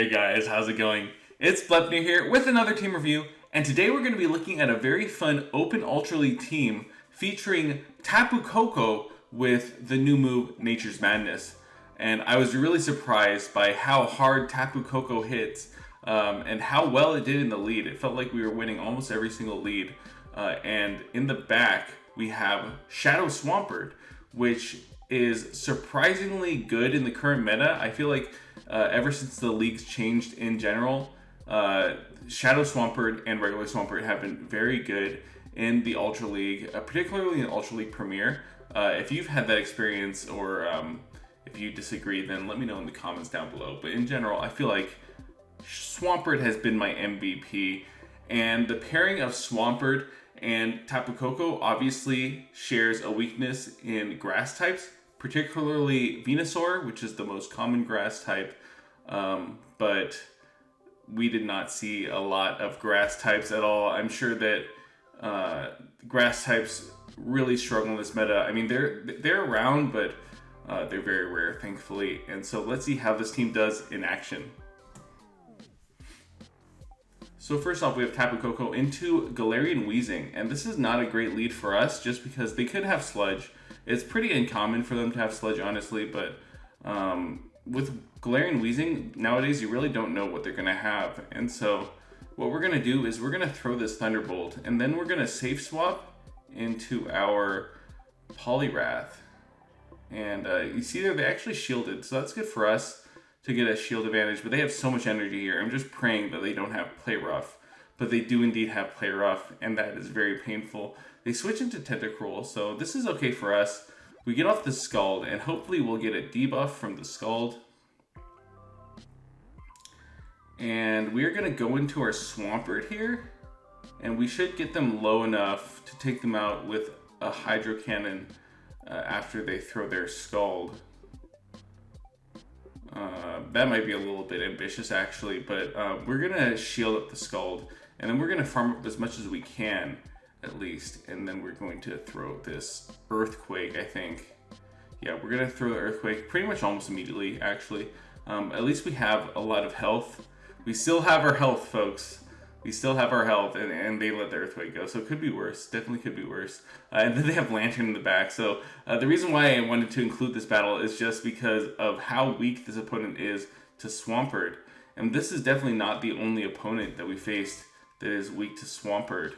Hey guys, how's it going? It's Blepnir here with another team review, and today we're going to be looking at a very fun Open Ultra League team featuring TAPU KOKO with the new move Nature's Madness. And I was really surprised by how hard TAPU KOKO hits and how well it did in the lead. It felt like we were winning almost every single lead. And in the back, we have Shadow Swampert, which is surprisingly good in the current meta. I feel like ever since the leagues changed in general, Shadow Swampert and regular Swampert have been very good in the Ultra League, particularly in Ultra League Premier. If you've had that experience or if you disagree, then let me know in the comments down below. But in general, I feel like Swampert has been my MVP, and the pairing of Swampert and Tapu Koko obviously shares a weakness in grass types, particularly Venusaur, which is the most common grass type, but we did not see a lot of grass types at all. I'm sure that grass types really struggle in this meta. I mean, they're around, but they're very rare, thankfully. And so let's see how this team does in action. So first off, we have Tapu Koko into Galarian Weezing, and this is not a great lead for us just because they could have Sludge. It's pretty uncommon for them to have Sludge, honestly, but with Galarian Weezing, nowadays you really don't know what they're going to have. And so what we're going to do is we're going to throw this Thunderbolt, and then we're going to safe swap into our Poliwrath. And you see there, they actually shielded, so that's good for us to get a shield advantage, but they have so much energy here. I'm just praying that they don't have Play Rough, but they do indeed have Play Rough, and that is very painful. They switch into Tentacruel, so this is okay for us. We get off the Scald, and hopefully we'll get a debuff from the Scald. And we're gonna go into our Swampert here, and we should get them low enough to take them out with a Hydro Cannon after they throw their Scald. That might be a little bit ambitious actually, but we're gonna shield up the Scald, and then we're gonna farm up as much as we can, at least, and then we're going to throw this Earthquake, I think. Yeah, we're gonna throw the Earthquake pretty much almost immediately, actually. At least we have a lot of health. We still have our health, folks. We still have our health, and they let the Earthquake go, so it could be worse. Definitely could be worse. And then they have Lantern in the back, so the reason why I wanted to include this battle is just because of how weak this opponent is to Swampert. And this is definitely not the only opponent that we faced that is weak to Swampert.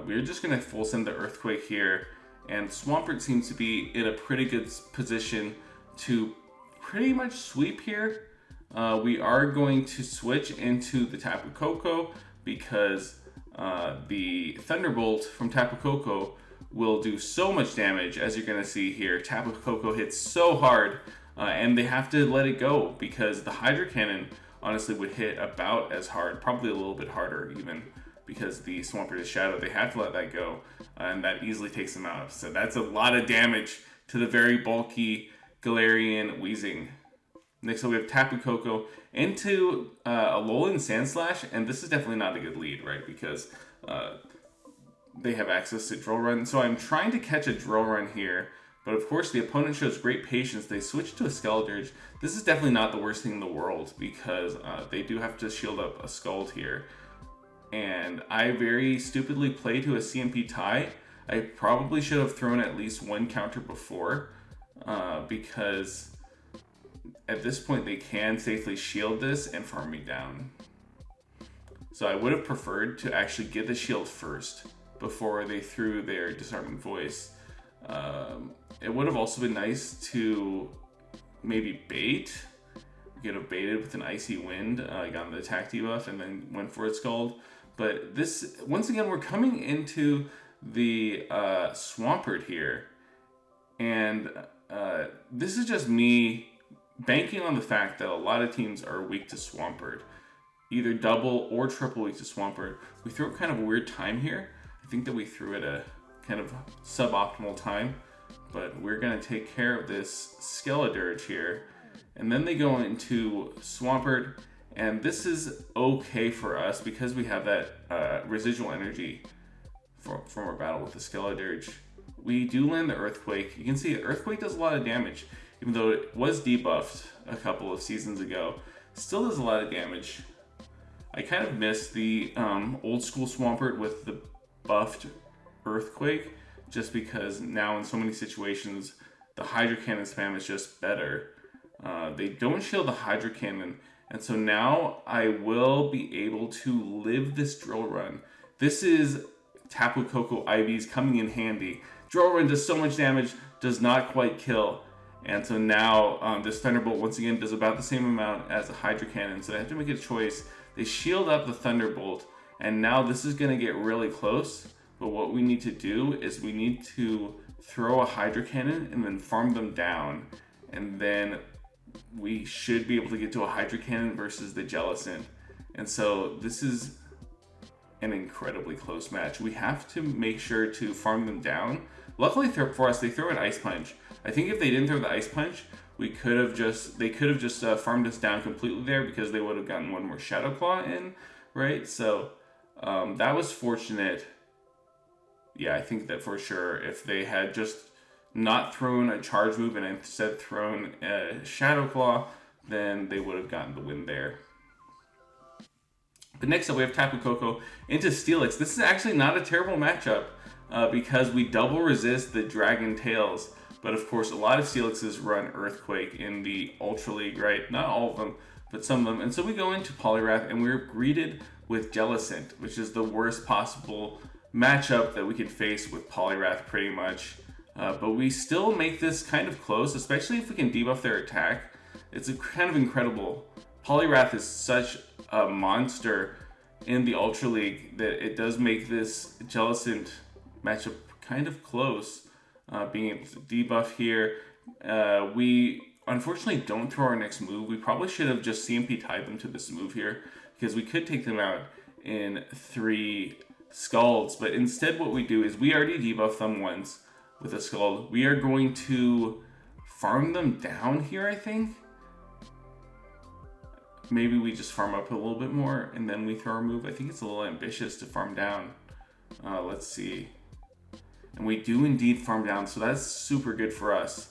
We're just going to full send the Earthquake here, and Swampert seems to be in a pretty good position to pretty much sweep here. We are going to switch into the Tapu Koko because the Thunderbolt from Tapu Koko will do so much damage, as you're going to see here. Tapu Koko hits so hard, and they have to let it go because the Hydro Cannon honestly would hit about as hard, probably a little bit harder even, because the Swampert is Shadow. They have to let that go, and that easily takes them out. So that's a lot of damage to the very bulky Galarian Weezing. Next up, we have Tapu Koko into Alolan Sandslash, and this is definitely not a good lead, right? Because they have access to Drill Run. So I'm trying to catch a Drill Run here, but of course the opponent shows great patience. They switch to a Skeledirge. This is definitely not the worst thing in the world because they do have to shield up a Scald here. And I very stupidly play to a CMP tie. I probably should have thrown at least one counter before because at this point they can safely shield this and farm me down. So I would have preferred to actually get the shield first before they threw their Disarming Voice. It would have also been nice to maybe bait, get a baited with an Icy Wind, got the attack debuff and then went for its Scald. But this, once again, we're coming into the Swampert here, and this is just me banking on the fact that a lot of teams are weak to Swampert, either double or triple weak to Swampert. We threw it kind of a weird time here. I think that we threw it a kind of suboptimal time, but we're gonna take care of this Skeledirge here. And then they go into Swampert, and this is okay for us because we have that residual energy from our battle with the Skeledirge. We do land the Earthquake. You can see the Earthquake does a lot of damage. even though it was debuffed a couple of seasons ago, still does a lot of damage. I kind of miss the old school Swampert with the buffed Earthquake, just because now in so many situations the Hydro Cannon spam is just better. They don't shield the Hydro Cannon, and so now I will be able to live this drill run. This is Tapu Koko IVs coming in handy. Drill run does so much damage, does not quite kill. And so now this Thunderbolt once again does about the same amount as a Hydro Cannon. So they have to make a choice. They shield up the Thunderbolt, and now this is going to get really close. But what we need to do is we need to throw a Hydro Cannon and then farm them down. And then we should be able to get to a Hydro Cannon versus the Jellicent. And so this is an incredibly close match. We have to make sure to farm them down. Luckily for us, they throw an Ice Punch. I think if they didn't throw the Ice Punch, they could have just farmed us down completely there, because they would have gotten one more Shadow Claw in, right? So that was fortunate. Yeah, I think that for sure, if they had just not thrown a charge move and instead thrown a Shadow Claw, then they would have gotten the win there. But next up, we have Tapu Koko into Steelix. This is actually not a terrible matchup because we double resist the Dragon Tails. But of course, a lot of Steelixes run Earthquake in the Ultra League, right? Not all of them, but some of them. And so we go into Poliwrath, and we're greeted with Jellicent, which is the worst possible matchup that we could face with Poliwrath, pretty much. But we still make this kind of close, especially if we can debuff their attack. It's kind of incredible. Poliwrath is such a monster in the Ultra League that it does make this Jellicent matchup kind of close. Being able to debuff here. We unfortunately don't throw our next move. We probably should have just CMP tied them to this move here, because we could take them out in 3 Scalds. But instead what we do is we already debuffed them once with a Scald. We are going to farm them down here, I think. Maybe we just farm up a little bit more and then we throw our move. I think it's a little ambitious to farm down. Let's see. And we do indeed farm down, so that's super good for us.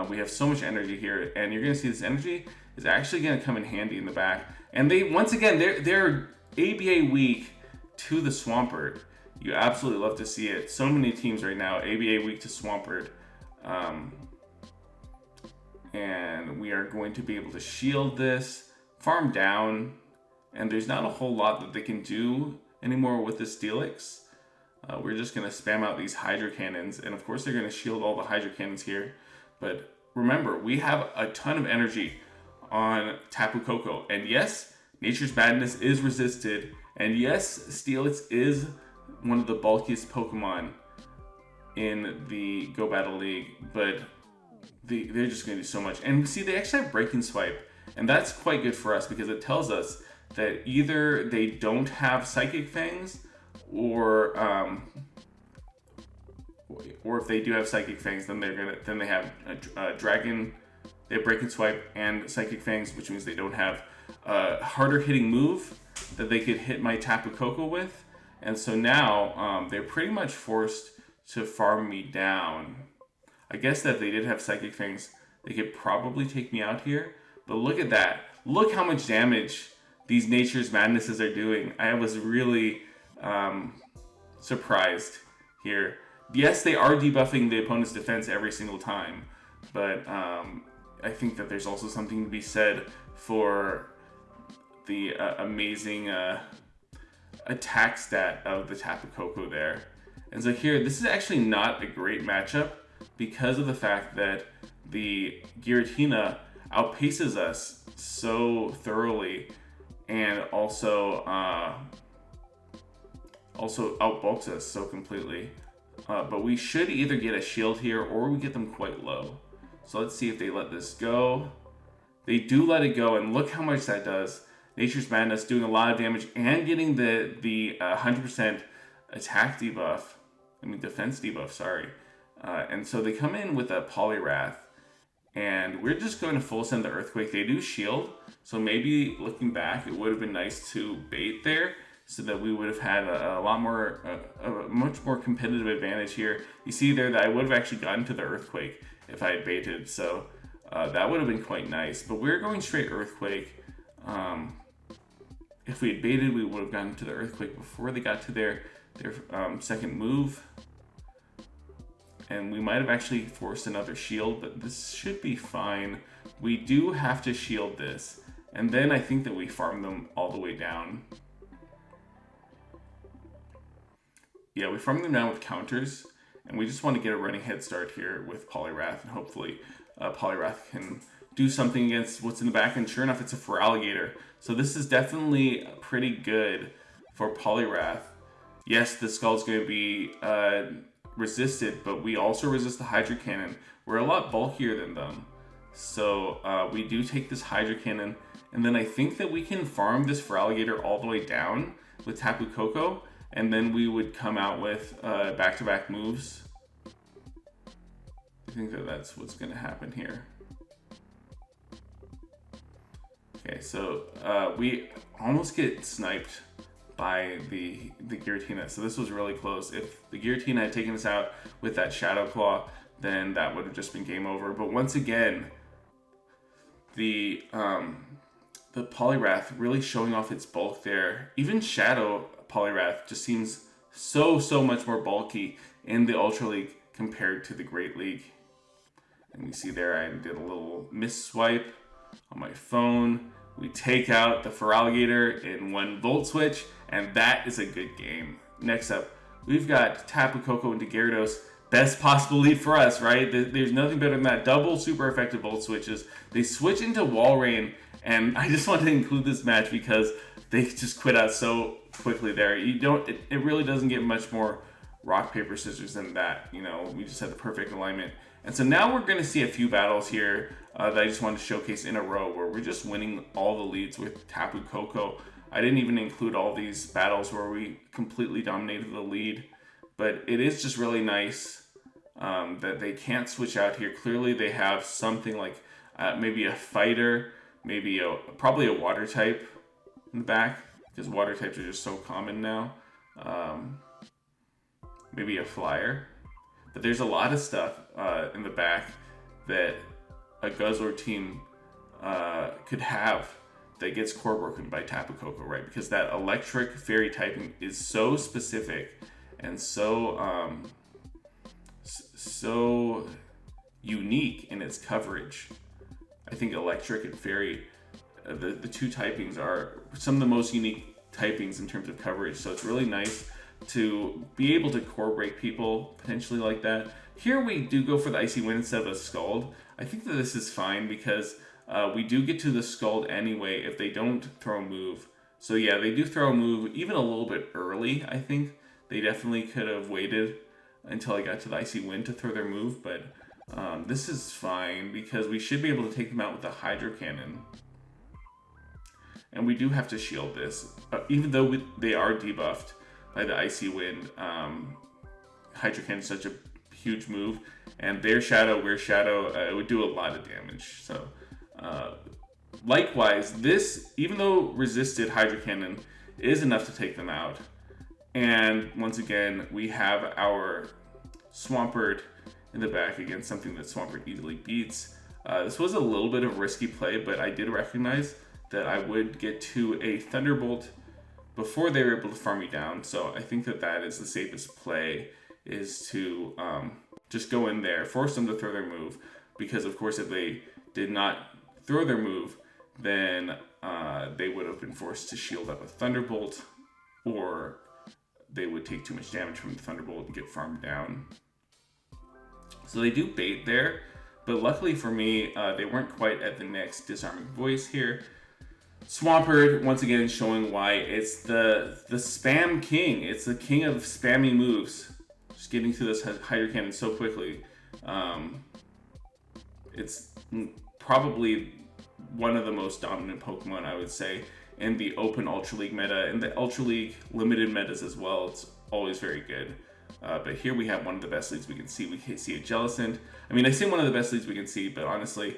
We have so much energy here, and you're going to see this energy is actually going to come in handy in the back. And they, once again, they're ABA weak to the Swampert. You absolutely love to see it. So many teams right now, ABA weak to Swampert. And we are going to be able to shield this, farm down, and there's not a whole lot that they can do anymore with the Steelix. We're just going to spam out these Hydro Cannons, and of course they're going to shield all the Hydro Cannons here. But remember, we have a ton of energy on Tapu Koko, and yes, Nature's Madness is resisted, and yes, Steelix is one of the bulkiest Pokemon in the Go Battle League, but they're just going to do so much. And see, they actually have Breaking Swipe, and that's quite good for us because it tells us that either they don't have Psychic Fangs, or if they do have Psychic Fangs, then they have a Dragon. They have Breaking Swipe and Psychic Fangs, which means they don't have a harder hitting move that they could hit my Tapu Koko with. And so now they're pretty much forced to farm me down. I guess that if they did have Psychic Fangs, they could probably take me out here. But look at that. Look how much damage these Nature's Madnesses are doing. I was really surprised here. Yes, they are debuffing the opponent's defense every single time, but I think that there's also something to be said for the amazing attack stat of the Tapu Koko there. And so here, this is actually not a great matchup because of the fact that the Giratina outpaces us so thoroughly and also outbulks us so completely. But we should either get a shield here or we get them quite low. So let's see if they let this go. They do let it go, and look how much that does. Nature's Madness doing a lot of damage and getting the 100% attack debuff. Defense debuff, sorry. And so they come in with a Poliwrath, and we're just going to full send the Earthquake. They do shield, so maybe looking back, it would have been nice to bait there, so that we would have had a much more competitive advantage here. You see there that I would have actually gotten to the Earthquake if I had baited. So That would have been quite nice, but we're going straight Earthquake. If we had baited, we would have gotten to the Earthquake before they got to their second move. And we might have actually forced another shield, but this should be fine. We do have to shield this. And then I think that we farm them all the way down. Yeah, we farm them down with counters. And we just want to get a running head start here with Poliwrath. And hopefully Poliwrath can do something against what's in the back. And sure enough, it's a Feraligatr. So this is definitely pretty good for Poliwrath. Yes, the Skull's going to be resisted, but we also resist the Hydro Cannon. We're a lot bulkier than them. So we do take this Hydro Cannon, and then I think that we can farm this Feraligatr all the way down with Tapu Koko, and then we would come out with back-to-back moves. I think that that's what's going to happen here. Okay, so we almost get sniped by the Giratina. So this was really close. If the Giratina had taken us out with that Shadow Claw, then that would have just been game over. But once again, the Poliwrath really showing off its bulk there. Even Shadow Poliwrath just seems so much more bulky in the Ultra League compared to the Great League. And we see there I did a little miss swipe on my phone. We take out the Feraligatr in one Volt Switch, and that is a good game. Next up, we've got Tapu Koko into Gyarados. Best possible lead for us, right? There's nothing better than that. Double super effective Volt Switches. They switch into Wall Rain, and I just wanted to include this match because they just quit out so quickly there. It really doesn't get much more rock, paper, scissors than that. You know, we just had the perfect alignment. And so now we're going to see a few battles here that I just wanted to showcase in a row where we're just winning all the leads with Tapu Koko. I didn't even include all these battles where we completely dominated the lead, but it is just really nice that they can't switch out here. Clearly they have something like maybe a fighter, maybe probably a water type in the back, because water types are just so common now. Maybe a flyer. But there's a lot of stuff in the back that a Guzzler team could have that gets core broken by Tapu Koko, right? Because that electric fairy typing is so specific and so unique in its coverage. I think electric and fairy, the two typings are some of the most unique typings in terms of coverage. So it's really nice to be able to core break people potentially like that. Here we do go for the Icy Wind instead of a Scald. I think that this is fine because we do get to the Scald anyway if they don't throw a move. So yeah, they do throw a move even a little bit early. I think they definitely could have waited until I got to the Icy Wind to throw their move, but this is fine because we should be able to take them out with the Hydro Cannon. And we do have to shield this, even though they are debuffed by the Icy Wind. Hydro Cannon is such a huge move, and their Shadow, we're Shadow, it would do a lot of damage. So likewise, this, even though resisted Hydro Cannon, is enough to take them out. And once again, we have our Swampert in the back against something that Swampert easily beats. This was a little bit of a risky play, but I did recognize that I would get to a Thunderbolt before they were able to farm me down. So I think that that is the safest play, is to just go in there, force them to throw their move. Because of course, if they did not throw their move, then they would have been forced to shield up a Thunderbolt, or they would take too much damage from the Thunderbolt and get farmed down. So they do bait there, but luckily for me, they weren't quite at the next Disarming Voice here. Swampert, once again, showing why it's the spam king. It's the king of spammy moves. Just getting to this Hydro Cannon so quickly. It's probably one of the most dominant Pokemon, I would say, in the open Ultra League meta. In the Ultra League limited metas as well, it's always very good. But here we have one of the best leads we can see. We can see a Jellicent. I mean, I say one of the best leads we can see, but honestly,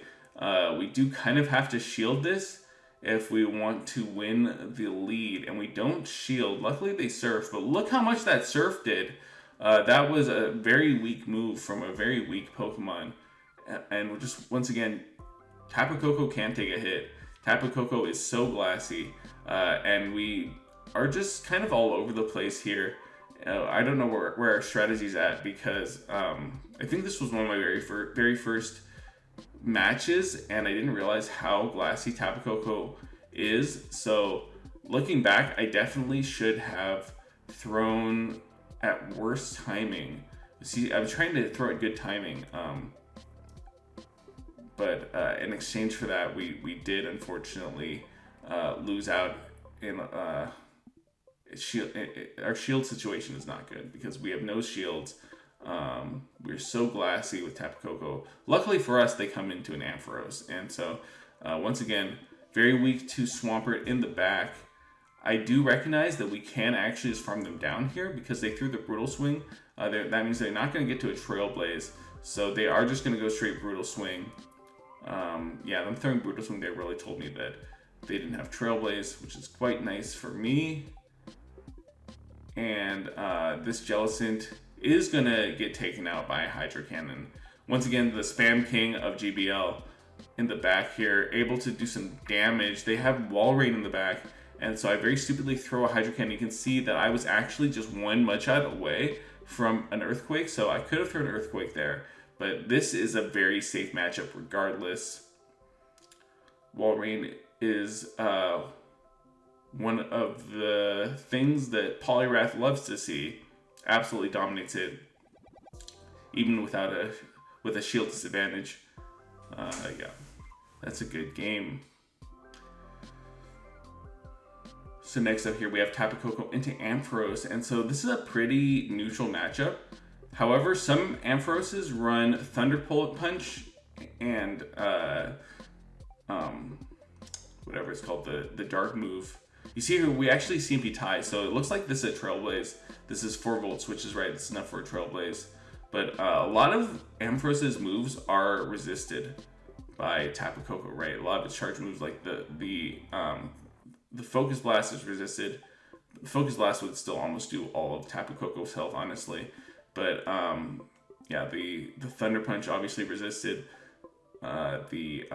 we do kind of have to shield this if we want to win the lead, and we don't shield. Luckily they surf, but look how much that surf did. That was a very weak move from a very weak Pokemon, and we're just, once again, Tapu Koko can't take a hit. Tapu Koko is so glassy, and we are just kind of all over the place here. I don't know where our strategy's at, because I think this was one of my very first matches, and I didn't realize how glassy Tapu Koko is. So looking back, I definitely should have thrown at worse timing. See, I was trying to throw at good timing, but in exchange for that, we did unfortunately lose out in our shield situation is not good because we have no shields. We're so glassy with Tapu Koko. Luckily for us, they come into an Ampharos, and so once again, very weak to Swampert in the back. I do recognize that we can actually just farm them down here because they threw the Brutal Swing. That means they're not going to get to a Trailblaze, so they are just going to go straight Brutal Swing. Yeah, them throwing Brutal Swing, they really told me that they didn't have Trailblaze, which is quite nice for me. And this Jellicent is going to get taken out by a Hydro Cannon. Once again, the Spam King of GBL in the back here, able to do some damage. They have Wall Raid in the back, and so I very stupidly throw a Hydro Cannon. You can see that I was actually just one Mudshot away from an Earthquake, so I could have thrown an Earthquake there. But this is a very safe matchup regardless. Wall Raid is one of the things that Poliwrath loves to see. Absolutely dominates it, even with a shield disadvantage. Yeah, that's a good game. So next up here we have Tapu Koko into Ampharos, and so this is a pretty neutral matchup. However, some Ampharoses run Thunderbolt Punch and whatever it's called, the dark move. You see here, we actually CMP tie, so it looks like this is a Trailblaze. This is 4 volt switches, right? It's enough for a Trailblaze. But a lot of Ampharos's moves are resisted by Tapu Koko, right? A lot of its charge moves, like the Focus Blast is resisted. The Focus Blast would still almost do all of Tapu Koko's health, honestly. But yeah, the Thunder Punch obviously resisted. The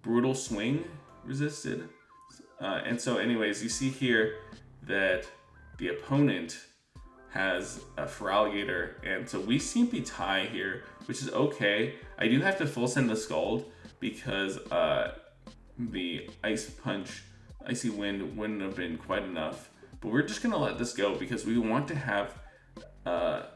Brutal Swing resisted. And so anyways, you see here that the opponent has a Feraligatr, and so we CMP tie here, which is okay. I do have to full send the Scald because the Icy Wind wouldn't have been quite enough. But we're just gonna let this go because we want to have a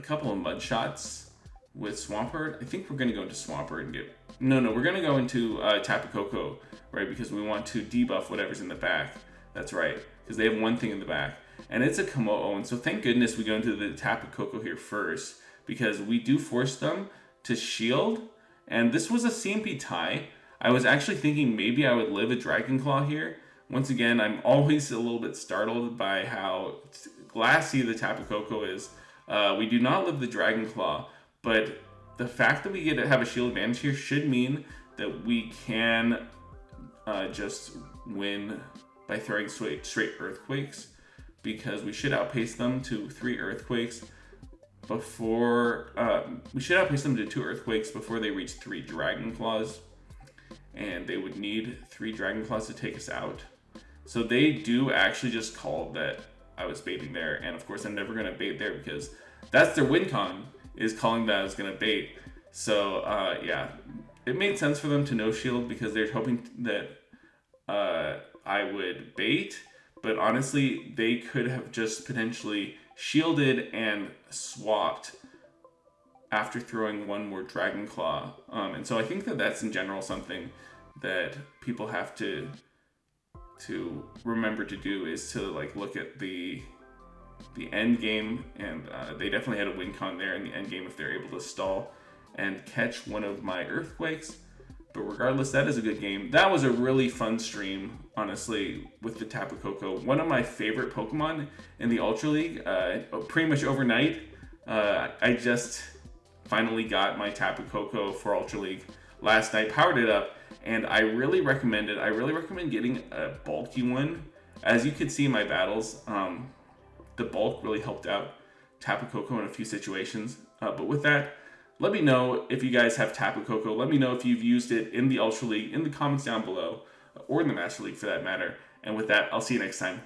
couple of Mud Shots with Swampert. I think we're gonna go into Swampert and get... No, we're gonna go into Tapu Koko, right? Because we want to debuff whatever's in the back. That's right, because they have one thing in the back. And it's a Komodo, and so thank goodness we go into the Tapu Koko here first, because we do force them to shield, and this was a CMP tie. I was actually thinking maybe I would live a Dragon Claw here. Once again, I'm always a little bit startled by how glassy the Tapu Koko is. We do not live the Dragon Claw, but the fact that we get to have a shield advantage here should mean that we can just win by throwing straight Earthquakes, because we should outpace them to 3 Earthquakes before we should outpace them to 2 Earthquakes before they reach 3 Dragon Claws, and they would need 3 Dragon Claws to take us out. So they do actually just call that I was baiting there, and of course I'm never gonna bait there because that's their win con, is calling that I was gonna bait. So yeah, it made sense for them to no shield because they're hoping that I would bait. But honestly, they could have just potentially shielded and swapped after throwing one more Dragon Claw. And so I think that that's in general something that people have to remember to do, is to like look at the end game, and they definitely had a win con there in the end game if they're able to stall and catch one of my Earthquakes. But regardless, that is a good game. That was a really fun stream, honestly, with the Tapu Koko. One of my favorite Pokemon in the Ultra League, pretty much overnight. I just finally got my Tapu Koko for Ultra League last night, powered it up, and I really recommend it. I really recommend getting a bulky one. As you could see in my battles, the bulk really helped out Tapu Koko in a few situations. But with that, let me know if you guys have Tapu Koko. Let me know if you've used it in the Ultra League, in the comments down below, or in the Master League for that matter. And with that, I'll see you next time.